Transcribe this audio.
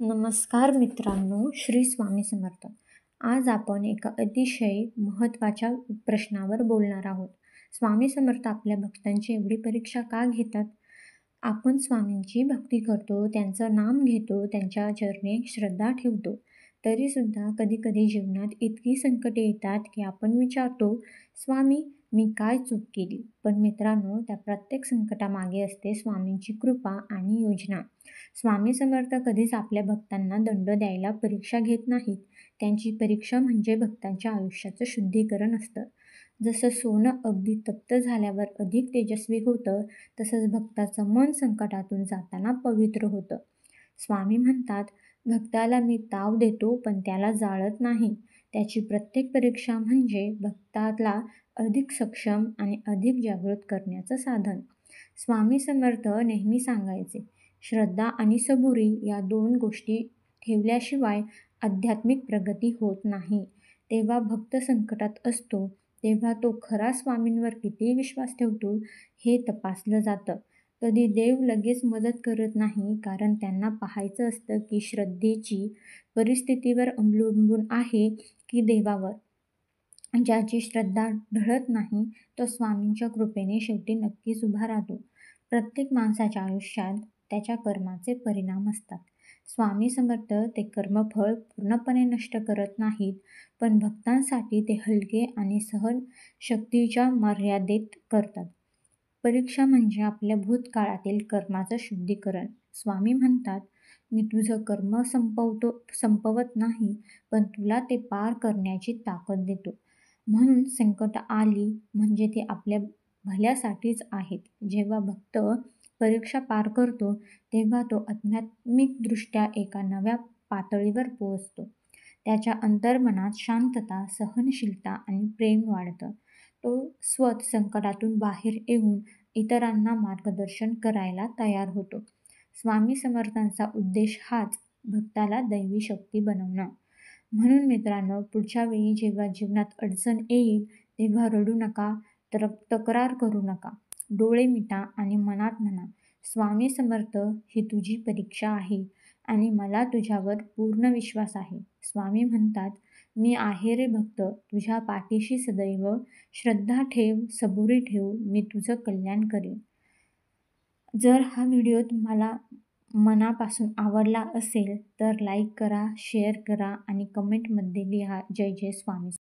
नमस्कार मित्रांनो, श्री स्वामी समर्थ. आज आपण एका अतिशय महत्त्वाच्या प्रश्नावर बोलणार आहोत. स्वामी समर्थ आपल्या भक्तांची एवढी परीक्षा का घेतात? आपण स्वामींची भक्ती करतो, त्यांचं नाम घेतो, त्यांच्या चरणी श्रद्धा ठेवतो. तरीसुद्धा कधीकधी जीवनात इतकी संकटे येतात की आपण विचारतो, स्वामी मी काय चूक केली? पण मित्रांनो, त्या प्रत्येक संकटामागे असते स्वामींची कृपा आणि योजना. स्वामी समर्थ कधीच आपल्या भक्तांना दंड द्यायला परीक्षा घेत नाहीत. त्यांची परीक्षा म्हणजे भक्तांच्या आयुष्याचं शुद्धीकरण असतं. जसं सोनं अगदी तप्त झाल्यावर अधिक तेजस्वी होतं, तसंच भक्ताचं मन संकटातून जाताना पवित्र होतं. स्वामी म्हणतात, भक्ताला मी ताव देतो पण त्याला जाळत नाही. त्याची प्रत्येक परीक्षा म्हणजे भक्ताला अधिक सक्षम आणि अधिक जागृत करण्याचं साधन. स्वामी समर्थ नेहमी सांगायचे, श्रद्धा आणि सबुरी या 2 गोष्टी ठेवल्याशिवाय आध्यात्मिक प्रगती होत नाही. तेव्हा भक्त संकटात असतो तेव्हा तो खरा स्वामींवर किती विश्वास ठेवतो हे तपासलं जातं. कधी देव लगेच मदत करत नाही, कारण त्यांना पाहायचं असतं की श्रद्धेची परिस्थितीवर अवलंबून आहे की देवावर. ज्याची श्रद्धा ढळत नाही तो स्वामींच्या कृपेने शेवटी नक्कीच उभा राहतो. प्रत्येक माणसाच्या आयुष्यात त्याच्या कर्माचे परिणाम असतात. स्वामी समर्थ ते कर्मफळ पूर्णपणे नष्ट करत नाहीत, पण भक्तांसाठी ते हलके आणि सहनशक्तीच्या मर्यादेत करतात. परीक्षा म्हणजे आपल्या भूतकाळातील कर्माचं शुद्धीकरण. स्वामी म्हणतात, मी तुझं कर्म संपवत नाही, पण तुला ते पार करण्याची ताकद देतो. म्हणून संकट आली म्हणजे ती आपल्या भल्यासाठीच आहेत. जेव्हा भक्त परीक्षा पार करतो तेव्हा तो आध्यात्मिकदृष्ट्या एका नव्या पातळीवर पोहोचतो. त्याच्या अंतर्मनात शांतता, सहनशीलता आणि प्रेम वाढतं. तो स्वतः संकटातून बाहेर येऊन इतरांना मार्गदर्शन करायला तयार होतो. स्वामी समर्थांचा उद्देश हाच, भक्ताला दैवी शक्ती बनवणं. म्हणून मित्रांनो, पुढच्या वेळी जेव्हा जीवनात अडचण येईल तेव्हा रडू नका, तक्रार करू नका. डोळे मिटा आणि मनात म्हणा, स्वामी समर्थ ही तुझी परीक्षा आहे आणि मला तुझ्यावर पूर्ण विश्वास आहे. स्वामी म्हणतात, मी आहे रे भक्त, तुझ्या पाठीशी सदैव. श्रद्धा ठेव, सबुरी ठेव, मी तुझं कल्याण करीन. जर हा व्हिडिओ तुम्हाला मनापासून आवडला असेल तर लाईक करा, शेअर करा आणि कमेंटमध्ये लिहा जय जय स्वामी.